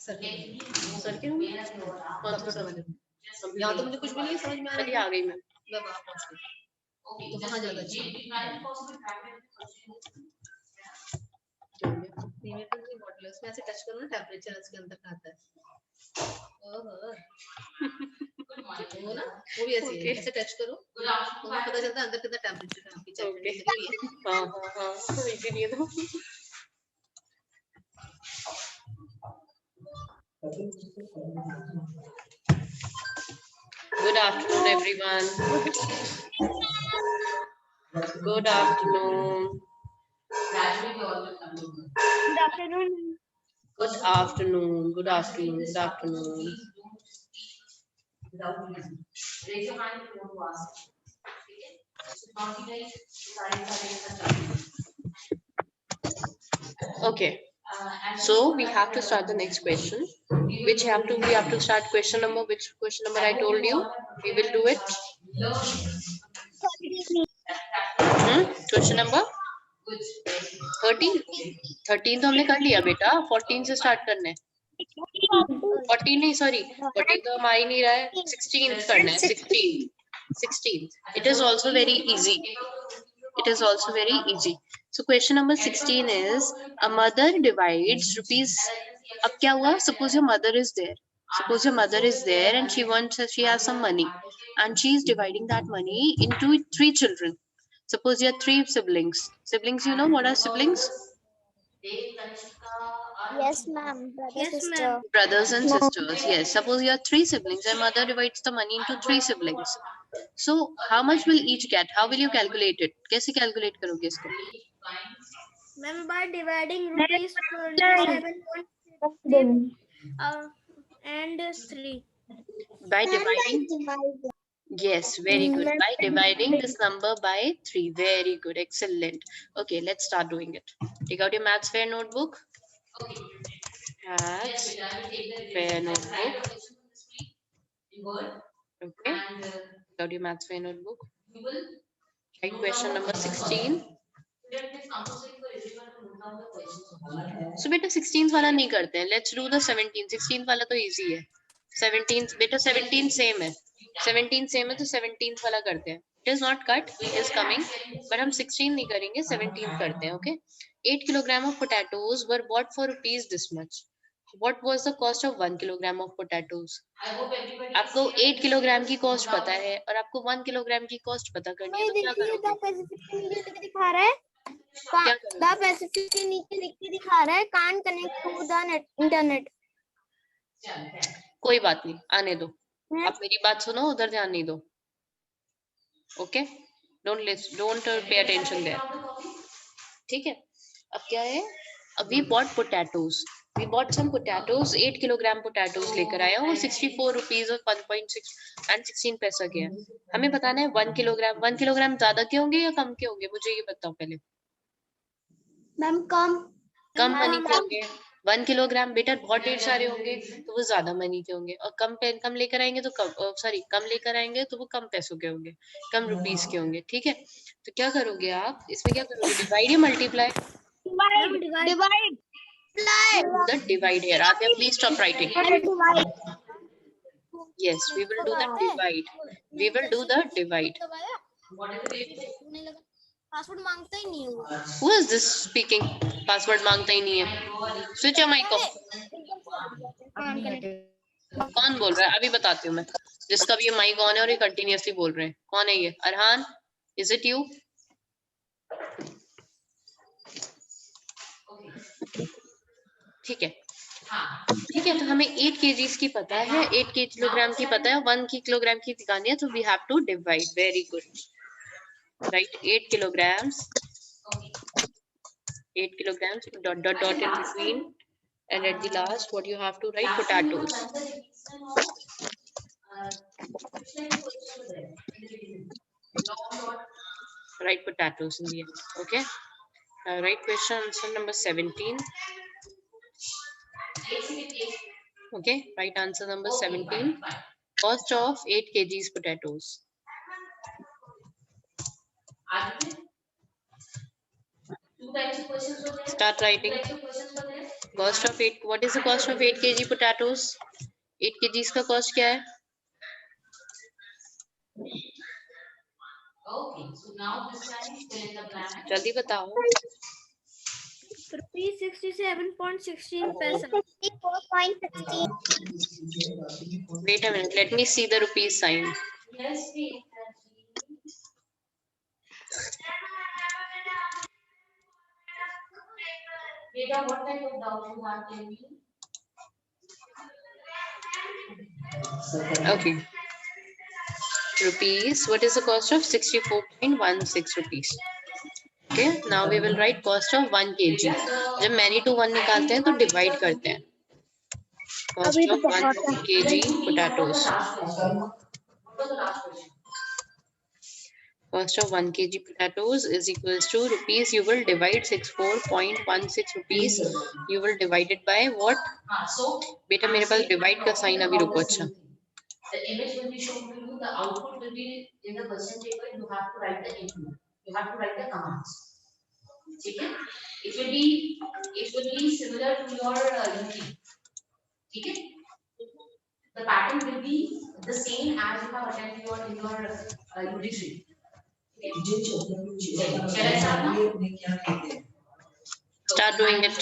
Sir के room में कौन सा सर? यहाँ तो मुझे कुछ भी नहीं समझ में आ रहा। चलिए आ गई मैं वहाँ पहुँच गई। तो वहाँ ज्यादा अच्छा बॉटल उसमें ऐसे टच करो ना, टेम्परेचर इसके अंदर का आता है। वो ना वो भी ऐसे है, ऐसे टच करो तो पता चलता है अंदर कितना टेम्परेचर है आपकी चेक। हाँ हाँ हाँ इसीलिए तो। Good afternoon, everyone. Good afternoon. Good afternoon. Good afternoon. Good afternoon. Good afternoon. Raise your hand if you want to ask. Okay. So we have to start the next question. We have to start question number. Which question number I told you? We will do it. Question number 13. 13 तो हमने कर लिया बेटा. 14 से start करना है. 14 नहीं, sorry. 14 तो हम आ ही नहीं रहा है. 16 करना है. 16. 16. It is also very easy. It is also very easy. So question number 16 is a mother divides rupees. अब क्या हुआ? Suppose your mother is there. Suppose your mother is there and she has some money and she is dividing that money into 3 children. Suppose you have 3 siblings. Siblings, you know what are siblings? Yes, ma'am. Sister. Brothers and sisters. Yes. Suppose you have 3 siblings and mother divides the money into 3 siblings. So how much will each get? How will you calculate it? कैसे calculate करोगे इसको? Ma'am, by dividing rupees 7 and 3. By dividing. Yes, very good. By dividing this number by 3. Very good. Excellent. Okay, let's start doing it. Take out your maths fair notebook. Maths fair notebook. Okay. Take out your maths fair notebook. Write question number 16. So बेटा 16 वाला नहीं करते हैं. Let's do the 17. 16 वाला तो easy है. 17 बेटा 17 same है. 17 same है तो 17 वाला करते हैं. It is not cut. It is coming. But हम 16 नहीं करेंगे. 17 करते हैं. Okay. 8 kilogram of potatoes were bought for rupees this much. What was the cost of 1 kilogram of potatoes? आपको 8 किलोग्राम की कॉस्ट पता है और आपको 1 किलोग्राम की कॉस्ट पता करनी है तो क्या करोगे? दिखा रहा है The Pacific के नीचे लिख के दिखा रहा है can't connect to the internet. कोई बात नहीं, आने दो. आप मेरी बात सुनो, उधर ध्यान नहीं दो. Okay, don't pay attention there. ठीक है. अब क्या है? अब we bought potatoes. We bought some potatoes. 8 kilogram potatoes लेकर आया. वो 64 rupees और 1.6 and 16 पैसा के हैं. हमें बताना है 1 किलोग्राम. 1 किलोग्राम ज्यादा के होंगे या कम के होंगे? मुझे ये बताओ पहले. मैम कम मनी के होंगे. 1 किलोग्राम बेटा बहुत ढेर सारे होंगे तो वो ज्यादा मनी के होंगे और कम लेकर आएंगे तो कम लेकर आएंगे तो वो कम पैसों के होंगे, कम रुपीस के होंगे. ठीक है, तो क्या करोगे आप इसमें? क्या करोगे? डिवाइड या multiply? Divide here. Adya, please stop writing. Yes, we will do the divide. We will do the divide. Password मांगता ही नहीं है. Who is this speaking? Password मांगता ही नहीं है. Switch your mic off. कौन बोल रहा है? अभी बताती हूँ मैं. जिसका भी ये माइक ऑन है और ये कंटिन्यूअसली बोल रहे हैं. कौन है ये? Arhan, is it you? ठीक है. ठीक है, तो हमें 8 kgs की पता है, 8 किलोग्राम की पता है, 1 किलोग्राम की दिखानी है, तो we have to divide. Very good. Right, 8 kilograms. 8 kilograms. Dot in between. And at the last, what you have to write? Potatoes. Write potatoes in the end. Okay. Write question answer number 17. Okay. Write answer number 17. Cost of 8 kgs potatoes. Start writing. Cost of 8, what is the cost of 8 kg potatoes? 8 kgs का cost क्या है? जल्दी बताओ। Rupees 67.16 पैसा। 64.16। Wait a minute, let me see the rupees sign. Beta, what type of doubt you have, tell me? Okay. Rupees, what is the cost of 64.16 rupees? Okay, now we will write cost of 1 kg. जब many to 1 निकालते हैं तो divide करते हैं. Cost of 1 kg potatoes. Cost of 1 kg potatoes is equals to rupees. You will divide 64.16 rupees. You will divide it by what? बेटा मेरे पास divide का sign अभी रुको अच्छा. The image will be shown to you. The output will be in the question paper. You have to write the input. You have to write the commands. Okay? It will be similar to your UT. Okay? The pattern will be the same as you have attempted in your UT sheet. Shall I start now? Start doing it.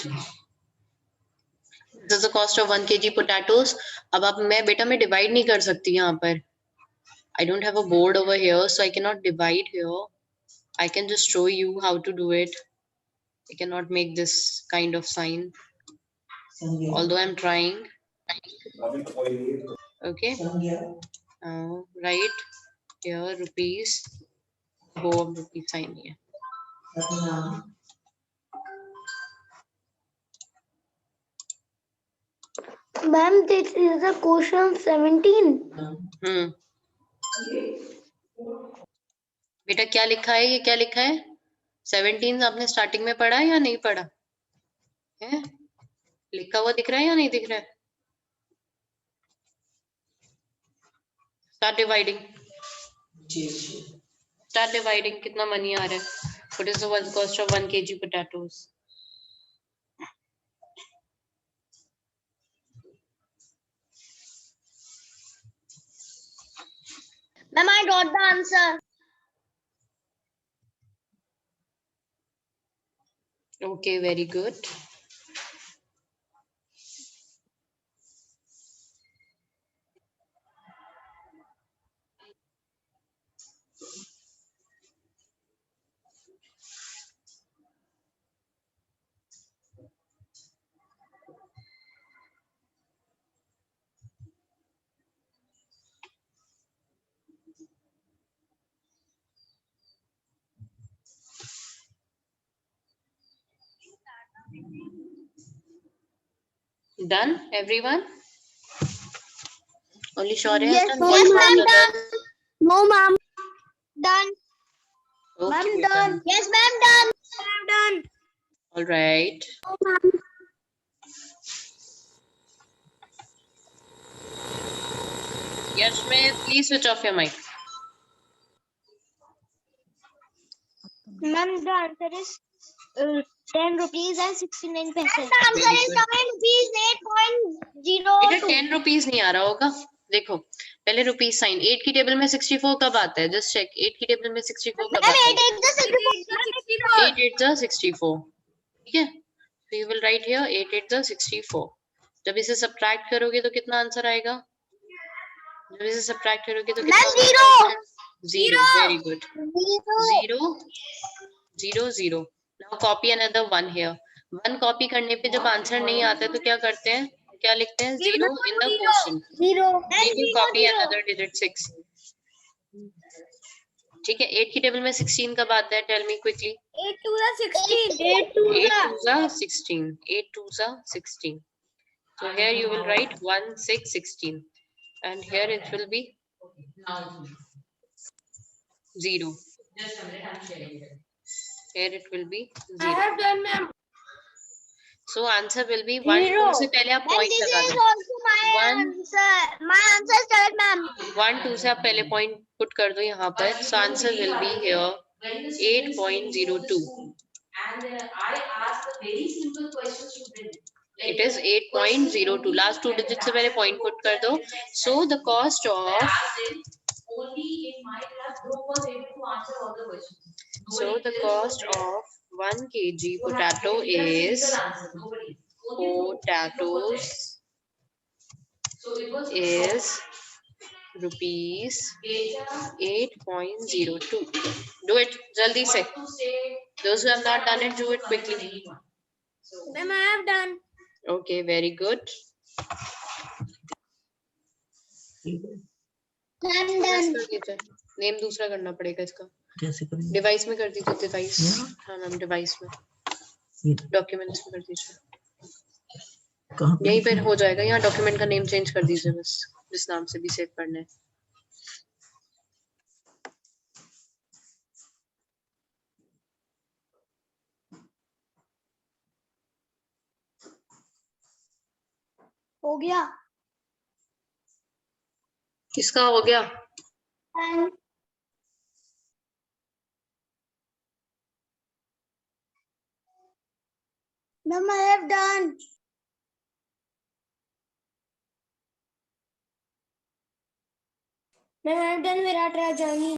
This is the cost of 1 kg potatoes. अब आप मैं बेटा मैं divide नहीं कर सकती यहाँ पर. I don't have a board over here, so I cannot divide here. I can just show you how to do it. I cannot make this kind of sign, although I'm trying. Okay. Write here rupees. Go of rupees sign here. Ma'am, this is the question 17. बेटा क्या लिखा है? ये क्या लिखा है? 17 आपने starting में पढ़ा या नहीं पढ़ा है? लिखा हुआ दिख रहा है या नहीं दिख रहा है? Start dividing. Start dividing. कितना मनी आ रहा है? What is the cost of 1 kg potatoes? Ma'am, I got the answer. Okay, very good. Done, everyone? Only Shaurya has done. Yes, ma'am, Done. done. No, ma'am. Done. Okay, Ma'am, beta. done. Yes, ma'am, done. Ma'am, done. All right. No, ma'am. Yashmit, please switch off your mic. Ma'am, the answer is 10 rupees and 69 paise. The answer is 7 rupees 8.02. बेटा 10 rupees नहीं आ रहा होगा. देखो पहले rupees sign. 8 की table में 64 कब आता है? Just check. 8 की टेबल में 64 कब आता है? 8 8 the 64. ठीक है. So you will write here 8 8 the 64. जब इसे सब्ट्रैक्ट करोगे तो कितना आंसर आएगा? जब इसे सब्ट्रैक्ट करोगे तो कितना? 0. Very good. 0 0. Now copy another 1 here. 1 copy करने पे जब आंसर नहीं आता है तो क्या करते हैं? क्या लिखते हैं? 0 in the question. 0. Then you copy another digit 6. ठीक है. 8 की टेबल में 16 कब आता है? Tell me quickly. 8 to the 16. 8 to 8 to the 16. 8 to the 16. So here you will write 1 6 16, and here it will be 0. Just a minute, I'm sharing it. Here it will be 0. I have done, ma'am. So answer will be 1 2 से पहले आप point लगा This is दो. also my answer. My answer is correct, ma'am. 1 2 से आप पहले point put कर दो यहाँ पर. So answer will be here 8.02. And I asked the very simple questions to them. It is 8.02. Last two digits से मेरे point put कर दो. So the cost of of 1 kg potato is rupees 8.02. Do it jaldi se. Those who have not done it, do it quickly. Ma'am, I have done. Okay, very good. I'm done. Name दूसरा करना पड़ेगा इसका. कैसे करेंगे? Device में कर दीजिए. Device. हाँ मैम, डिवाइस में. डॉक्यूमेंट्स में कर दीजिए. कहाँ पे? यहीं पर हो जाएगा. यहाँ डॉक्यूमेंट का नेम चेंज कर दीजिए बस, जिस नाम से भी सेव करना है. हो गया. किसका हो गया? Ma'am, I have done. Ma'am, I have done Virat Rajani.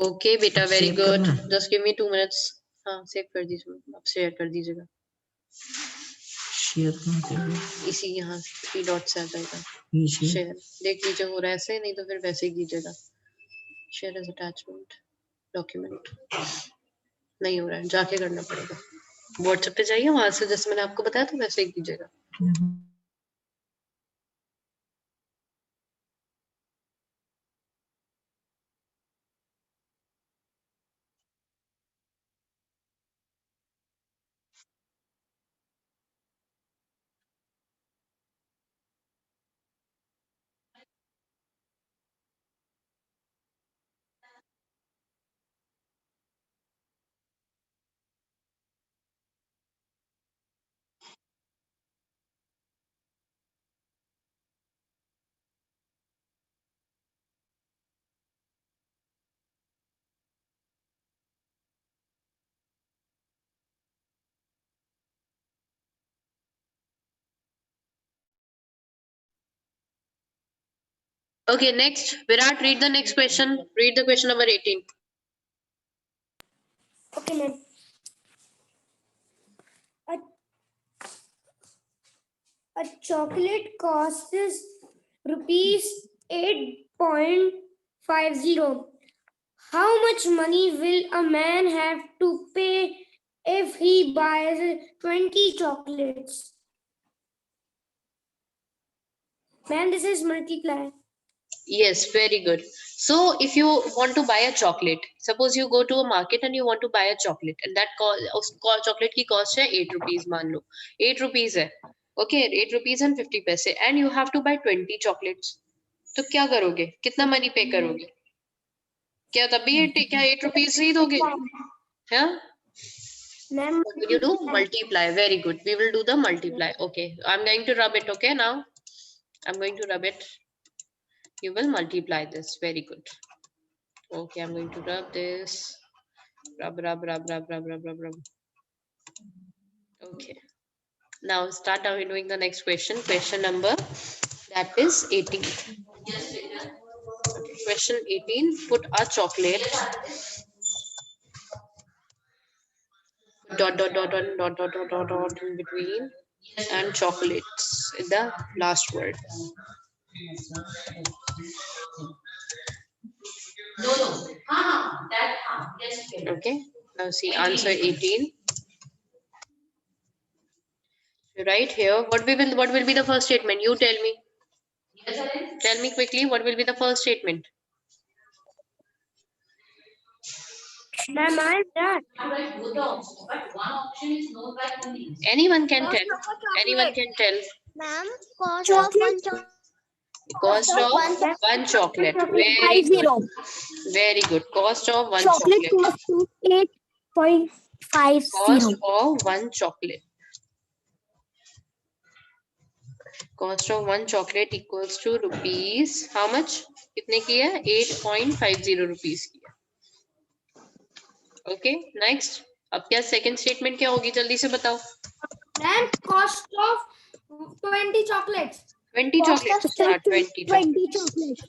Okay बेटा, वेरी Save गुड. करना है? Just give me 2 minutes. हाँ, सेव कर दीजिए. आप शेयर कर दीजिएगा. शेयर कहाँ करेंगे? इसी यहाँ 3 डॉट से आ जाएगा. ये शेयर. शेयर देख लीजिए हो रहा है ऐसे, नहीं तो फिर वैसे ही कीजिएगा. Share as attachment document. नहीं हो रहा है, जाके करना पड़ेगा. व्हाट्सएप पे जाइए, वहां से जैसे मैंने आपको बताया था वैसे ही कीजिएगा. Okay, next. Virat, read the next question. Read the question number 18. Okay, ma'am. A chocolate costs rupees 8.50. How much money will a man have to pay if he buys 20 chocolates? Ma'am, this is multiply. Yes, very good. So if you want to buy a chocolate, suppose you go to a market and you want to buy a chocolate, and that chocolate की cost है 8 rupees, मान लो 8 rupees है. Okay, 8 rupees and 50 पैसे, and you have to buy 20 chocolates. तो क्या करोगे? कितना money पे करोगे? क्या तभी क्या 8 rupees ही दोगे? हाँ? Ma'am, What will you do? Multiply. Very good. We will do the multiply. Okay, I'm going to rub it. Okay, now I'm going to rub it. You will multiply this. Very good. Okay, I'm going to rub this. Rub, rub, rub, rub, rub, rub, rub, rub. Okay. Now start doing the next question. Question number, that is 18. Okay, question 18. Put a chocolate. Dot, dot, dot, dot, dot, dot, dot, dot, dot in between. And chocolates in the last word. Okay, now see answer 18. Right here, what will be the first statement? You tell me. Tell me quickly, what will be the first statement? ma'am, I have done. Anyone can tell. Anyone can tell. Ma'am, cost of one chocolate. Cost of one chocolate. Very good. Very good. Cost of one chocolate. Cost 8.50. Cost of one chocolate. Cost of one chocolate equals to rupees. How much? कितने की है? 8.50 rupees की है. Okay, next. अब क्या second statement क्या होगी, जल्दी से बताओ। Ma'am cost of 20 chocolates. 20 chocolates, हाँ 20 chocolates, chocolates.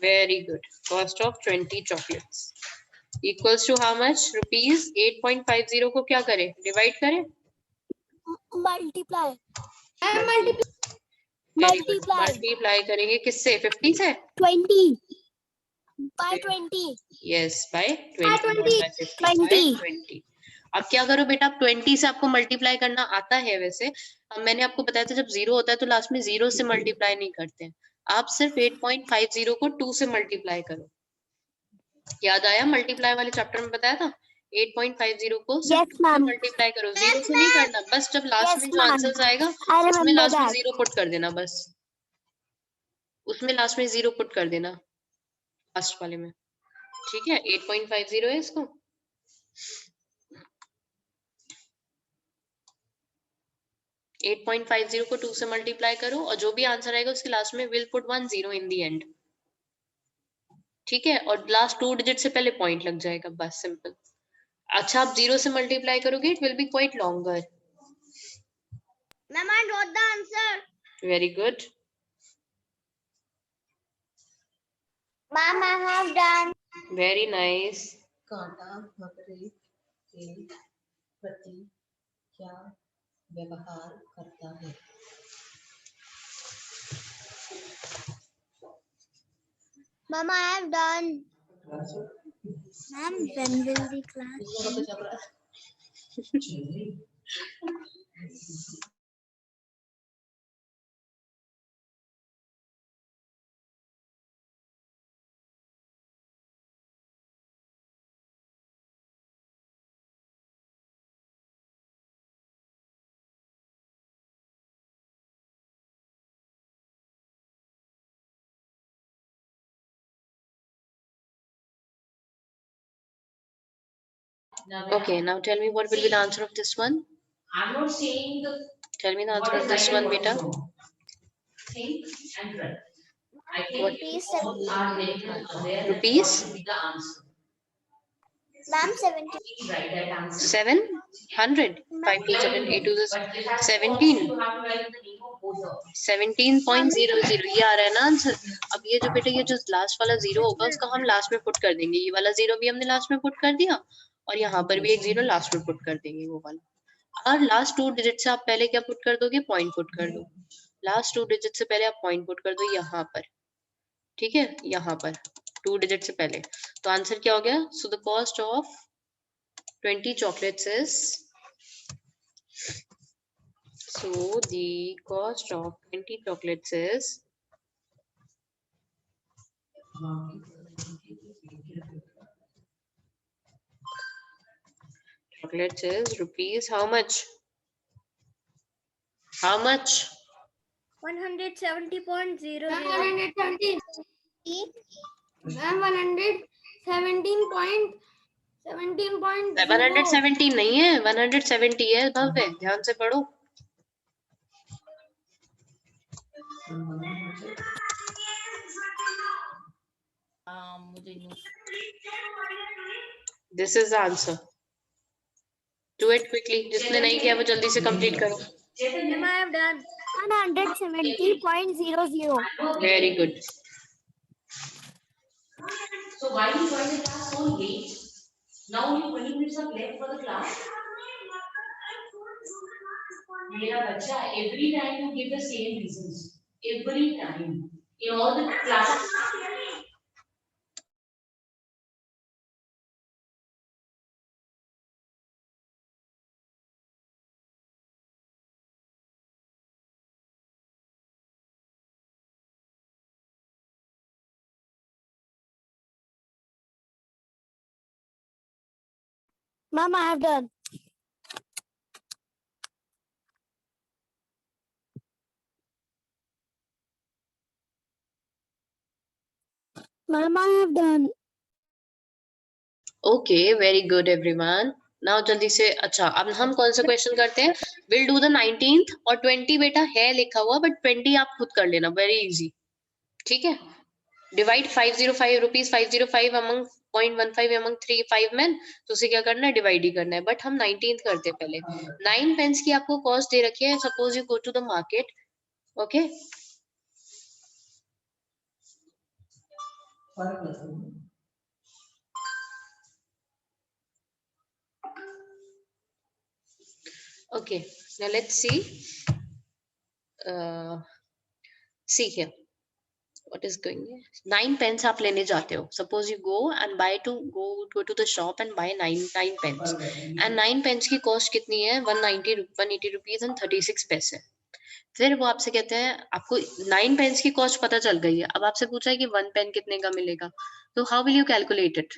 Very good. Cost of 20 chocolates equals to how much, rupees 8.50 को क्या करें, डिवाइड करें, Multiply. मल्टीप्लाई करेंगे किससे, 50 से, 20. By 20. Yes by 20. 20। अब क्या करो बेटा, 20 से आपको मल्टीप्लाई करना आता है वैसे, अब मैंने आपको बताया था जब 0 होता है तो लास्ट में 0 से मल्टीप्लाई नहीं करते हैं, आप सिर्फ 8.50 को 2 से मल्टीप्लाई करो। याद आया, मल्टीप्लाई वाले चैप्टर में बताया था, 8.50 को Yes, सिर्फ 2 से ma'am. मल्टीप्लाई करो, 0 से नहीं करना, बस जब लास्ट Yes, में जो ma'am. आंसर आएगा I उसमें remember लास्ट में that. 0 पुट कर देना, बस उसमें लास्ट में 0 पुट कर देना लास्ट वाले में, ठीक है। 8.50 है इसको, एट 8.50 को 2 से मल्टीप्लाई करो और जो भी आंसर आएगा उसके लास्ट में will put 1 0 in the and, ठीक है, और लास्ट 2 डिजिट से पहले पॉइंट लग जाएगा, बस सिंपल। अच्छा आप 0 से मल्टीप्लाई करोगे, it will be quite longer. Ma'am, I wrote the answer. Very good. Ma'am, I have done. Very nice. कांटा बकरे के प्रति क्या व्यवहार करता है? Ma'am, I have done. Ma'am, when will the class? Okay, now tell me what will be the answer of this one. I'm not saying the Tell me the answer what of is this right one, and what beta. is wrong. Think and run. I What? think all are very much aware Rupees? that what will be the answer. Ma'am, 70. Please write that answer. 700. 5 to 7, 8 to this. But this has 17. to also you have to write the name of both of them. 17.00 ये आ रहा है ना answer. अब ये जो बेटा ये जो लास्ट वाला 0 होगा उसका हम लास्ट में पुट कर देंगे, ये वाला 0 भी हमने लास्ट में पुट कर दिया और यहाँ पर भी एक 0 लास्ट में पुट कर देंगे वो वाला। और लास्ट 2 डिजिट से आप पहले क्या पुट कर दोगे, पॉइंट पुट कर दो। लास्ट 2 डिजिट से पहले आप पॉइंट पुट कर दो यहाँ पर, ठीक है, यहाँ पर 2 डिजिट से पहले। तो आंसर क्या हो गया, सो the cost of 20 chocolates is, so the cost of 20 chocolates is rupees how much? How much? 170.00. 117. Ma'am, 117.17. 117 नहीं है, 170 है भव्य, ध्यान से पढ़ो। This is the answer. Do it quickly. जिसने नहीं किया वो जल्दी से कंप्लीट करो। Ma'am, I have done. 170.00. Very good. So why you join the class so late? Now only 20 minutes are left for the class. मेरा बच्चा, every time you give the same reasons. Every time in all the classes. Ma'am, I have done. Ma'am, I have done. Okay, very good everyone. Now जल्दी से, अच्छा अब हम कौन सा question करते हैं, विल डू द 19th और 20 बेटा है लिखा हुआ बट 20 आप खुद कर लेना, वेरी इजी, ठीक है। Divide 505 rupees 505 among 0.15 among 5 men, तो उसे क्या करना है, डिवाइड ही करना है. बट हम 19th करते हैं पहले. 9 pence की आपको कॉस्ट दे रखी है. Suppose you go to the market. Okay, okay, now let's see. See here, what is going here. 9 pence आप लेने जाते हो. Suppose you go and go to the shop and buy 9 pence. And 9 pence की cost कितनी है? 180 rupees and 36 पैसे. फिर वो आपसे कहते हैं आपको 9 pence की कॉस्ट पता चल गई है. अब आपसे पूछा है कि 1 pen कितने का मिलेगा. तो how will you calculate it?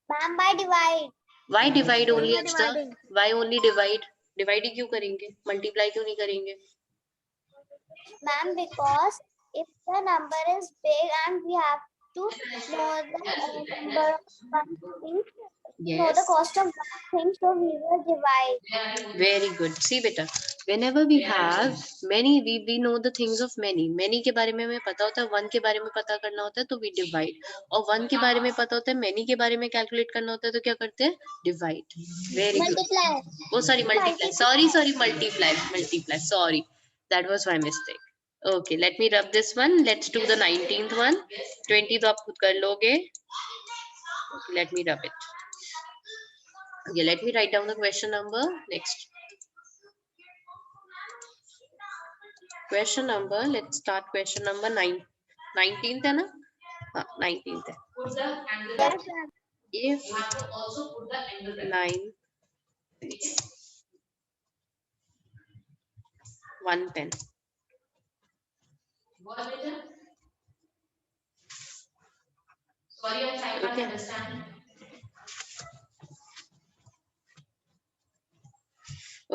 Ma'am, by divide. Why divide only? By dividing. Why only divide? Divide ही क्यों करेंगे? Multiply क्यों नहीं करेंगे? Ma'am, because if the number is big and we have to know the number of one thing, know the Yes. cost of one thing, so we will divide. Very good. See बेटा, whenever we have many, we know the things of many. Many के बारे में हमें पता होता है, one के बारे में पता करना होता है तो we divide. और one के बारे में पता होता है, many के बारे में calculate करना होता है तो क्या करते हैं? Divide. Very good. Multiply. Oh sorry, multiply. Sorry, multiply. Sorry, that was my mistake. Okay, let me rub this one. Let's do the 19th one. 20 तो आप खुद कर लोगे. Okay, let me rub it. Okay, let me write down the question number. Next. Question number, let's start question number 19th है ना? हाँ, 19th है. Put the angle Yes, bracket. ma'am. If You have to also put the angle bracket. 9 1 pen. What is it? Sorry, I'm trying to Okay. understand.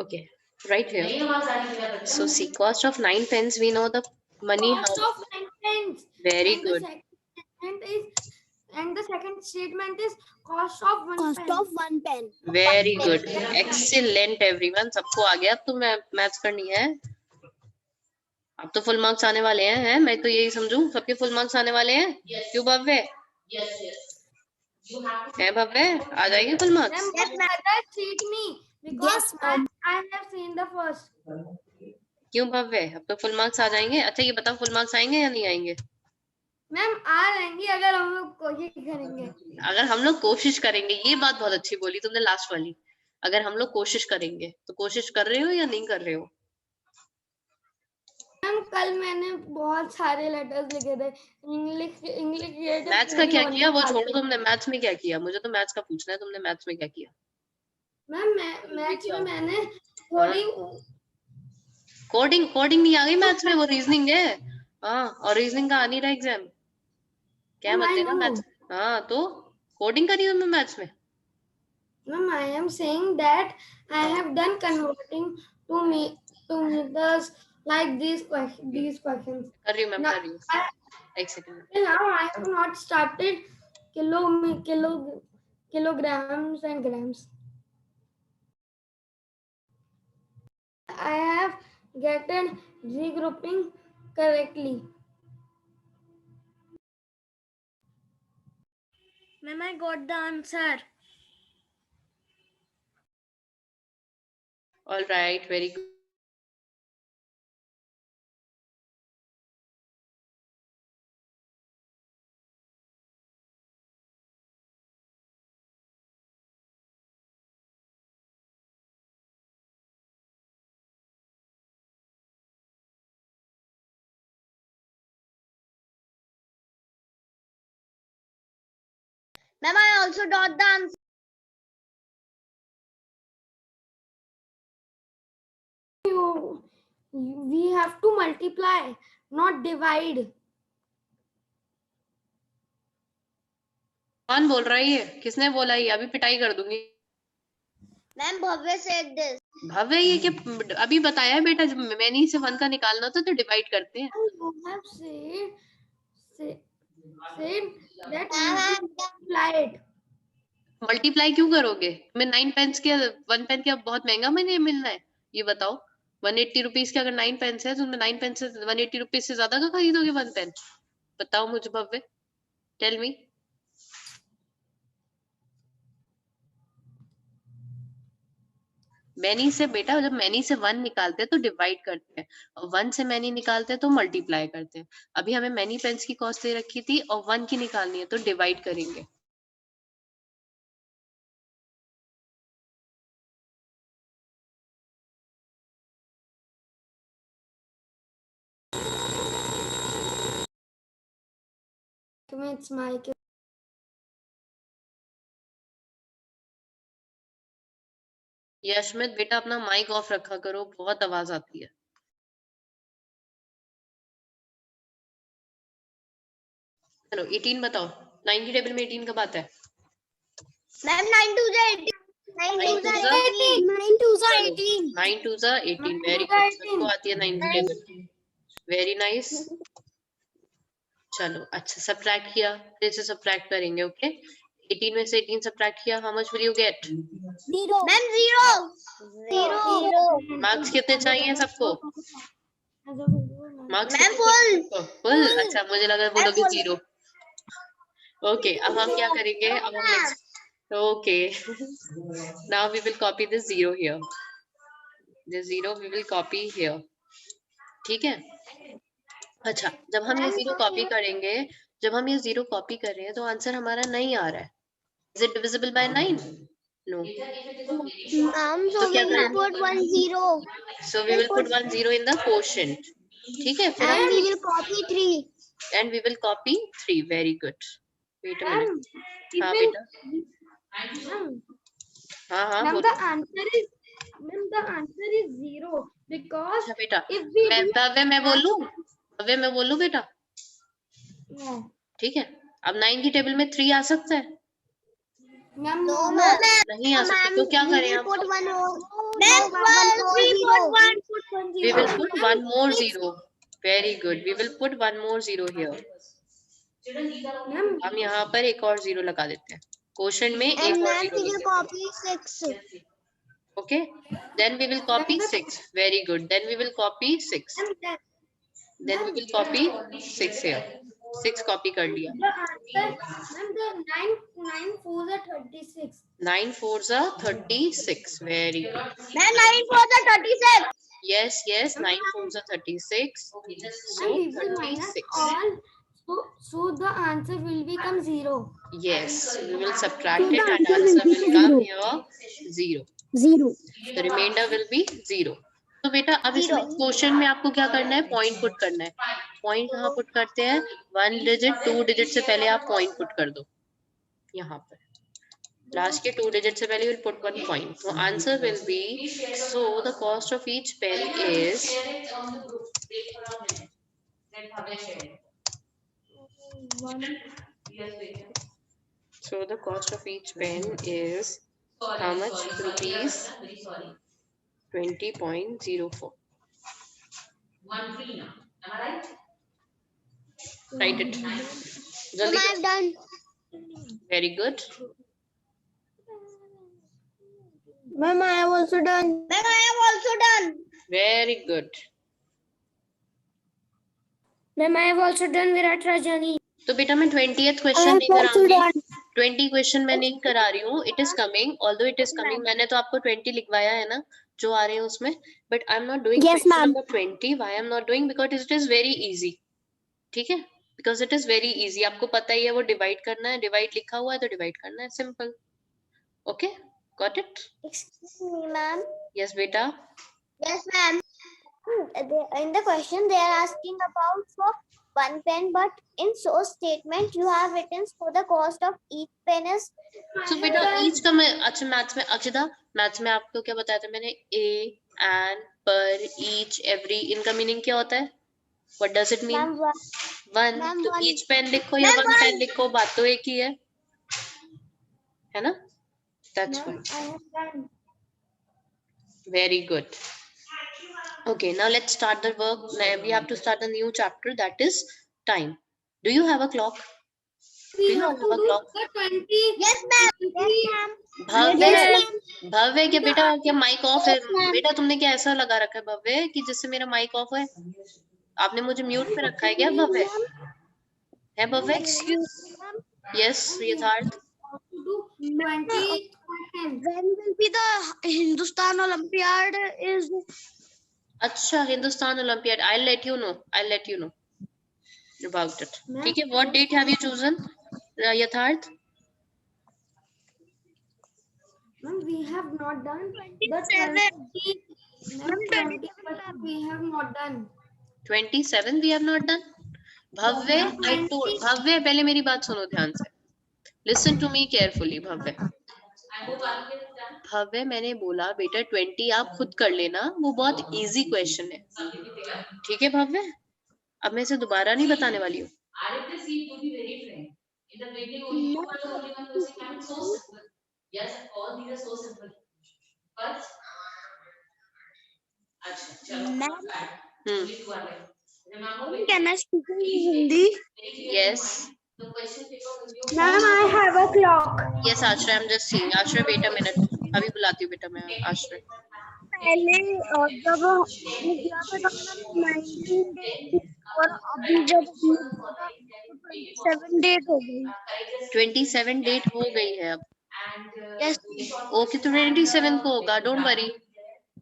Okay, right here. नहीं आवाज आ रही है बच्चा. So see, cost of 9 pence, we know the money. Cost How? of 9 pence. Very And good. The second statement is cost of 1 Cost pen. of 1 pen. Very good. Excellent everyone. सबको आ गया. अब तो maths करनी है. अब तो full marks आने वाले हैं. मैं तो यही समझूं सबके फुल मार्क्स आने वाले हैं. Yes. क्यों भव्य? Yes, yes. You have to. है भव्य? आ जाएंगे full marks. Ma'am, Yes, ma'am. other cheat me because Yes, ma'am. I have seen the first. क्यों भव्य? अब तो फुल मार्क्स आ जाएंगे. अच्छा ये बताओ फुल मार्क्स आएंगे या नहीं आएंगे? मैम आ जाएंगी अगर हम लोग कोशिश करेंगे. अगर हम लोग कोशिश करेंगे. ये बात बहुत अच्छी बोली तुमने लास्ट वाली. अगर हम लोग कोशिश करेंगे तो कोशिश कर रहे हो या नहीं कर रहे हो? मैम कल मैंने बहुत सारे लेटर्स लिखे थे इंग्लिश मैथ्स का क्या किया वो छोड़ो. तुमने मैथ्स में क्या किया? मुझे तो मैथ्स का पूछना है. तुमने मैथ्स में क्या किया? मैम मैथ्स में मैंने थोड़ी कोडिंग नहीं आ गई मैथ्स में. वो रीजनिंग है. हाँ, और रीजनिंग का आ नहीं रहा एग्जाम. क्या Ma'am, I बतेगा know. मैथ्स? हाँ तो कोडिंग करी तुमने मैथ्स में. Ma'am, I am saying that I have done converting to meters like these questions. कर रही हूँ मैम, No, कर रही हूँ. एक second. Till now I have not started kilograms and grams. I have gotten regrouping correctly. Ma'am, I got the answer. All right, very good. Ma'am, I also got the answer. We have to multiply, not divide. कौन बोल रहा है ये? किसने बोला ये? अभी पिटाई कर दूंगी. Ma'am, Bhavya said this. भव्य ये क्या अभी बताया है बेटा. जब मैंने से 1 का निकालना होता तो डिवाइड करते हैं. You have said that Ma'am, multiply it. Multiply क्यों करोगे? मैं 9 पेंस के 1 पेन क्या बहुत महंगा मैंने मिलना है? ये बताओ. 180 रुपीज के अगर 9 पेंस है तो 9 पेन से 180 रुपीज से ज्यादा का खरीदोगे 1 पेन? बताओ मुझे भव्य. Tell me. मैनी से बेटा जब मैनी से 1 निकालते हैं तो डिवाइड करते हैं, और 1 से मैनी निकालते हैं तो मल्टीप्लाई करते हैं। अभी हमें मैनी पेन्स की कॉस्ट दे रखी थी और 1 की निकालनी है तो डिवाइड करेंगे। It's Mike. यशमित बेटा अपना माइक ऑफ रखा करो, बहुत आवाज आती है। चलो 18 बताओ, 9 की टेबल में 18 कब आता है? मैम 9 2 18 9 2 18 9 2 18. 9 2 18, वेरी गुड, सबको आती है 9 की टेबल, वेरी नाइस। चलो अच्छा, सब्ट्रैक्ट किया, फिर से सब्ट्रैक्ट करेंगे। ओके 18 में से 18 सब्ट्रैक्ट किया, how much will you get? 0 ma'am 0 marks कितने चाहिए सबको? Marks ma'am full full? अच्छा मुझे लगा बोलोगे 0। ओके अब हम क्या करेंगे, अब हम next, okay now we will copy this 0 here, this 0 we will copy here, ठीक है। अच्छा जब हम ये 0 कॉपी करेंगे, जब हम ये 0 कॉपी कर रहे हैं तो आंसर हमारा नहीं आ रहा है। Is it divisible by 9? No. Ma'am तो क्या we will put 1 0 so we will put 1 0 in the quotient, ठीक है। फिर and we will copy 3 and we will copy 3, very good. Wait a minute, हाँ बेटा, हाँ Ma'am, बोलो। the answer is 0 because अच्छा बेटा, if we मैं भव्य मैं बोलूं, भव्य मैं बोलूं बेटा, no, ठीक है। अब 9 की टेबल में 3 आ सकता है? ma'am, no no, ma'am नहीं आ सकता, तो क्या we करें will हम? put 1 more ma'am 1 We will put 1 more 0, very good, we will put 1 more 0 here। ma'am, हम यहाँ पर एक और 0 लगा देते हैं, क्वोशंट में and एक और ma'am 0 we will लगा देते copy 6 हैं। Okay, then we will copy 6, very good, then we will copy 6, then we will copy 6 here, 6 copy कर लिया। the answer, ma'am, the 9 4s are 36. 9 4s are 36, very good, ma'am 9 4 36 yes 9 4s are 36, so And we will minus 36, all, so the answer will become 0. yes we will subtract it and answer will come here 0, the remainder will be 0। तो बेटा अब इसमें question में आपको क्या करना है, point put करना है। पॉइंट कहाँ पुट करते हैं? 1 डिजिट 2 डिजिट से पहले आप पॉइंट पुट कर दो, यहाँ पर लास्ट के 2 डिजिट से पहले विल पुट 1 पॉइंट, तो answer will be, so the cost of each pen is, so the cost of each pen is how much? Rupees 20.04. Write it. ma'am I have done Very good. Ma'am, I have also done. ma'am I have also done Very good. Ma'am, I have also done Virat Rajani. तो बेटा मैं 20th question नहीं कराऊंगी, 20 question मैं नहीं करा रही हूँ, it is coming, although it is coming, मैंने तो आपको 20 लिखवाया है ना जो आ रहे हैं उसमें, but I am not doing question number 20, why I am not doing, because it is very easy, ठीक है, because it is very easy, आपको पता ही है वो डिवाइड करना है, डिवाइड लिखा हुआ है तो डिवाइड करना है, simple. Okay got it? excuse me ma'am yes बेटा, yes ma'am in the question they are asking about for one pen but in so statement you have written so the cost of each pen is तो बेटा each का मैं, अच्छा maths में, Akshita maths में आपको क्या बताया था मैंने, ए एंड पर ईच एवरी, इनका मीनिंग क्या होता है? What does it mean? ma'am one, Ma'am, तो one. ईच पेन लिखो या वन पेन लिखो, बात तो एक ही है ना? That's Ma'am, why, I have done. very good. Okay, now let's start the work. Now we have to start a new chapter, that is time. Do you have a clock? We Do you all have to have a do clock? the 20. yes ma'am yes ma'am Bhavya, Yes, भव्य क्या बेटा, क्या mic off है? Yes, ma'am. बेटा तुमने क्या ऐसा लगा रखा है भव्य कि जिससे मेरा माइक ऑफ है? आपने मुझे म्यूट पे रखा है क्या भव्य? है भव्य? excuse ma'am यस यथार्थ, To do 20 When will be the Hindustan Olympiad is? अच्छा, Hindustan olympiad, I'll let you know about it. ठीक है, what date have you chosen, यथार्थ? Ma'am, we have not done the 20, we have not done. 27 we have not done. Bhavya, I told भव्य, पहले मेरी बात सुनो ध्यान से, listen to me carefully. भव्य मैंने बोला बेटा 20 आप खुद कर लेना, वो बहुत इजी क्वेश्चन है, ठीक है भव्य? अब मैं इसे दोबारा नहीं बताने वाली हूँ. Can I speak in Hindi? Yes. Ma'am, I have a clock. Yes, Ashray, I'm just seeing. Ashray, wait a minute. अभी बुलाती हूँ बेटा मैं Ashray. पहले जब हमने किया था तब मैम 19 डेट और अभी जब हमने 27 डेट हो गई. 27 डेट हो गई है अब. Yes. ओके, तो 27 को होगा, डोंट वरी.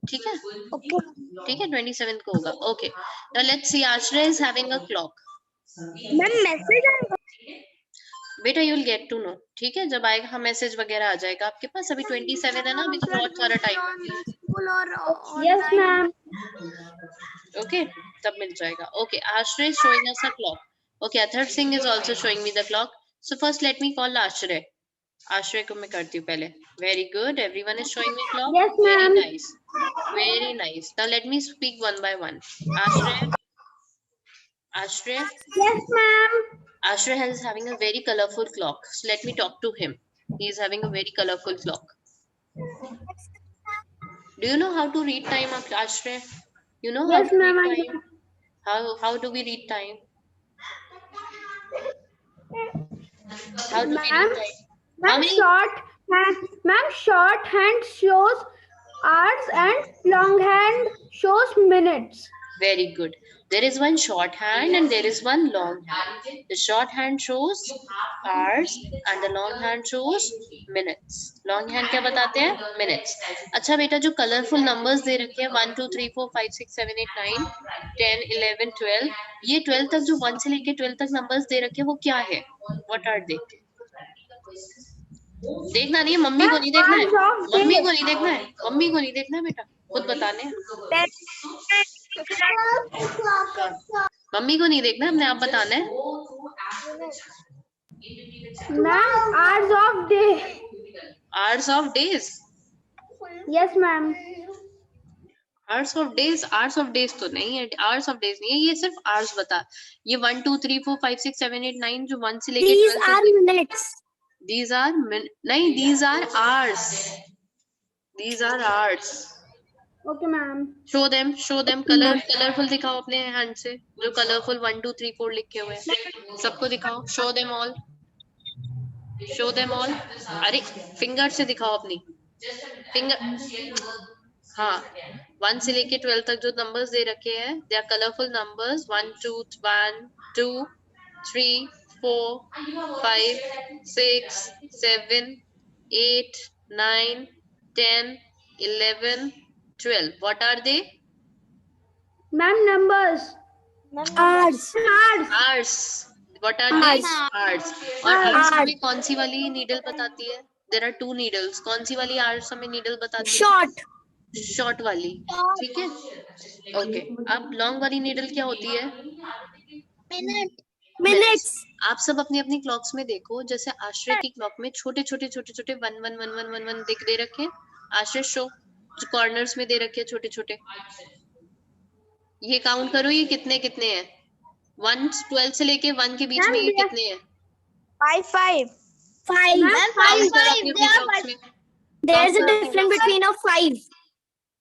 ठीक है, Okay. ठीक है, 27 को होगा. Okay, now let's see. Ashray is having a clock. Ma'am message आएगा. बेटा you'll get to know. ठीक है, जब आएगा मैसेज वगैरह आ जाएगा आपके पास. अभी 27 है ना, अभी तो बहुत सारा टाइम है. Yes, ma'am. ओके, तब मिल जाएगा. Okay, Ashray is showing us a clock. Okay, Athar Singh is also showing me the clock. So first let me call Ashray. Ashray को मैं करती हूँ पहले. Very good, everyone is showing me clock. Yes, Very ma'am. nice, very nice. Now let me speak one by one. Ashray, Yes, ma'am. Ashray is having a very colorful clock. So let me talk to him. He is having a very colorful clock. Do you know how to read time, Ashray? You know Yes, how to ma'am, read I time? How do we read time? How do we read Ma'am? time? How many? Shorthand shows hours and longhand shows minutes. Very good. There is one shorthand and there is one longhand. The shorthand shows hours and the longhand shows minutes. Longhand क्या बताते हैं? Minutes. अच्छा बेटा, जो colourful numbers they रखे हैं 1 2 3 4 5 6 7 8 9 10 11 12, ये 12 तक जो 1 से लेके 12 तक नंबर्स दे रखे हैं वो क्या है? What are they? देखना नहीं है, मम्मी को नहीं देखना है, मम्मी को नहीं देखना है, मम्मी को नहीं देखना है बेटा, खुद बताने हैं. मम्मी को नहीं देखना, हमने आप बताना है. Ma'am, hours of day. Hours of days. Yes, ma'am. Hours of days तो नहीं है, hours of days नहीं है, ये सिर्फ hours बता. ये 1 2 3 4 5 6 7 8 9 जो 1 से लेके These 12 are तक. minutes. These are नहीं, these are hours. These are hours. Okay, ma'am. Show them colorful दिखाओ अपने hand से, जो colorful 1 2 3 4 लिखे हुए हैं, सबको दिखाओ. Show them all. अरे फिंगर से दिखाओ अपनी फिंगर. हाँ, 1 से लेके 12 तक जो नंबर्स दे रखे हैं, they are colorful numbers. 1 2 3 4 5 6 7 8 9 10 11 12. What are they? Ma'am, numbers. Hours. Hours. What are these? Hours. और hours हमें कौन सी वाली needle बताती है? There are 2 needles. कौन सी वाली hours हमें needle बताती है? Short वाली. ठीक है? Okay. अब long वाली needle क्या होती है? Minutes. आप सब अपनी अपनी क्लॉक्स में देखो, जैसे आश्रय की क्लॉक में छोटे छोटे 1 1 1 1 1 1 दे रखे. आश्रय शो जो कॉर्नर्स में दे रखे हैं छोटे छोटे, ये काउंट करो, ये कितने कितने हैं? 1 12 से लेके 1 के बीच में ये कितने हैं? 5. Count करो अपनी अपनी क्लॉक्स में. There is a difference between a 5.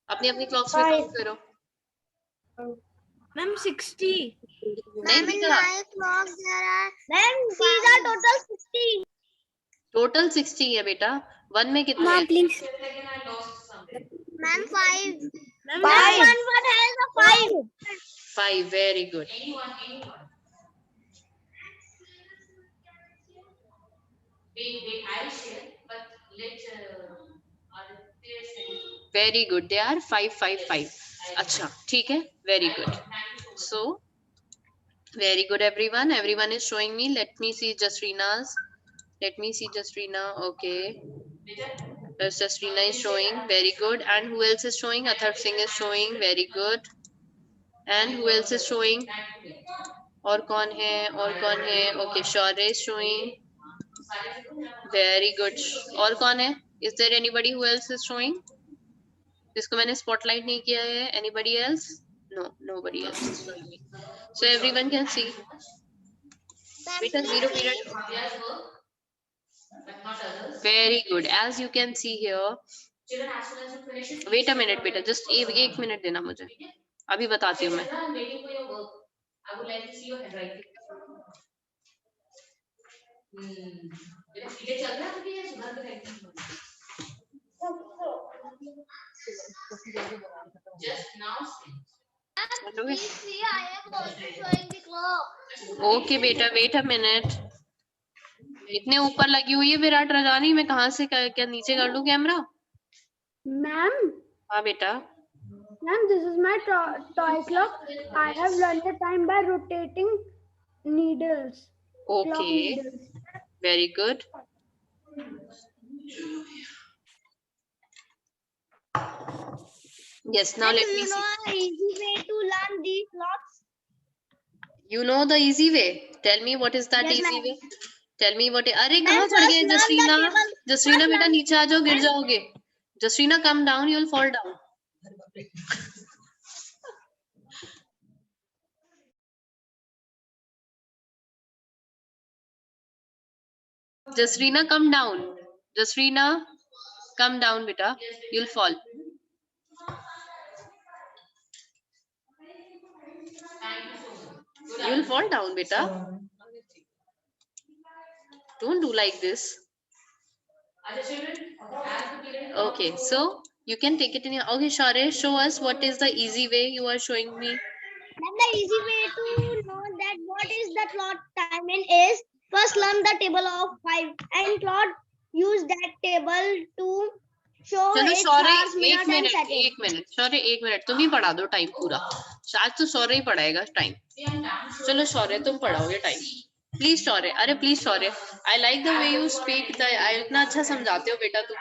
अपनी अपनी क्लॉक्स में काउंट करो. Ma'am, 60. नहीं बेटा, clock there are. Ma'am, these are total 60. Total 60 है बेटा. 1 में कितने हैं? Please. Ma'am, 5. Ma'am, one has a 5. 5. Very good. Wait, I'll share, but let very good, they are 555. अच्छा ठीक है, very good. So very good everyone. Everyone is showing me. Let me see Jasrina's. Let me see Jasrina. Okay. Yes, Jasrina is showing. Very good. And who else is showing? Athar Singh is showing. Very good. And who else is showing? और कौन है? और कौन है? Okay, Shaurya is showing. Very good. और कौन है? Is there anybody who else is showing? जिसको मैंने spotlight नहीं किया है? Anybody else? No, nobody else is showing me. So everyone can see. Beta zero period. Very good. As you can see here. Wait a minute, बेटा. Just एक minute देना मुझे. अभी बताती हूँ मैं. I would like to see your handwriting. ये चल रहा है अभी या सुबह के time? Just now. Please see, I am also showing the clock. Okay बेटा, wait a minute. इतने ऊपर लगी हुई है विराट रजानी, मैं कहाँ से क्या नीचे कर लूँ कैमरा? Ma'am, हाँ बेटा. ma'am, this is my toy clock. I have learned the time by rotating needles. Clock Okay. needles. Very good. Yes, now let me see. an easy way to learn these clocks? You know the easy way. Tell me what is that Yes, easy ma'am. way? Tell me what. अरे Ma'am, कहाँ चढ़ first गए learn the जसरीना? table. जसरीना First बेटा learn- नीचे आ जाओ, गिर जाओगे. जसरीना come down, you will fall down. Jasreena, come down. Jasreena, come down, beta. You'll fall. You'll fall down, beta. Don't do like this. Okay, so you can take it in your. Okay, Shaurya, show us what is the easy way you are showing me. Then the easy way to know that what is the clock timing is first learn the table of 5 and clock use that table to show चलो its Shaurya hours, minute and एक second. Minute शौर्य एक minute तुम ही पढ़ा दो time पूरा. आज तो शौर्य ही पढ़ाएगा time. चलो शौर्य तुम पढ़ाओगे टाइम. प्लीज शौर्य, अरे please Shaurya, I like the way you speak. इतना अच्छा समझाते हो बेटा तुम.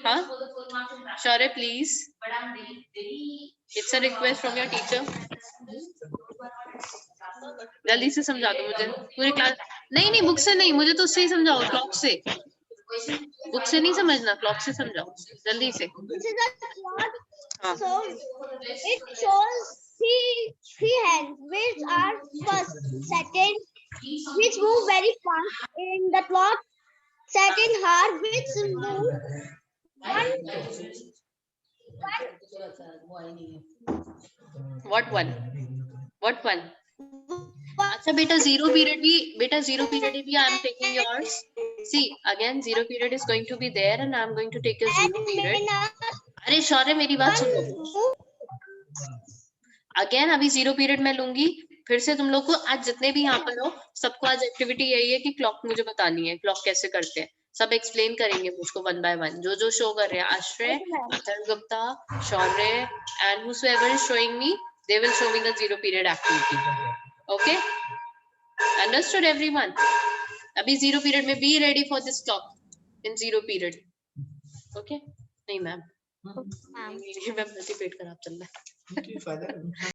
हाँ Shaurya please, it's a request from your teacher. जल्दी से समझा दो मुझे पूरी क्लास. नहीं नहीं बुक से नहीं, मुझे तो उससे ही समझाओ, क्लॉक से. बुक से नहीं समझना, क्लॉक से समझाओ जल्दी से. This is a clock, हाँ. so it shows three hands which are first, second, which move very fast in the clock, second hour which move What one? What one? अच्छा बेटा जीरो पीरियड भी I am taking yours. See again zero period is going to be there and I am going to take your zero period. अरे शौर्य मेरी बात सुनो. Again अभी zero period मैं लूंगी. फिर से तुम लोग को आज जितने भी यहाँ पर हो सबको आज एक्टिविटी यही है कि क्लॉक मुझे बतानी है, क्लॉक कैसे करते हैं. सब एक्सप्लेन करेंगे मुझको वन बाय वन. जो शो कर रहे हैं, आश्रय, अथर्व गुप्ता, शौर्य and whosoever is showing me, they will show me the zero period activity. Okay, understood everyone? अभी जीरो पीरियड में be ready for this clock in zero period. Okay? नहीं ma'am, ma'am motivate खराब चल रहा है.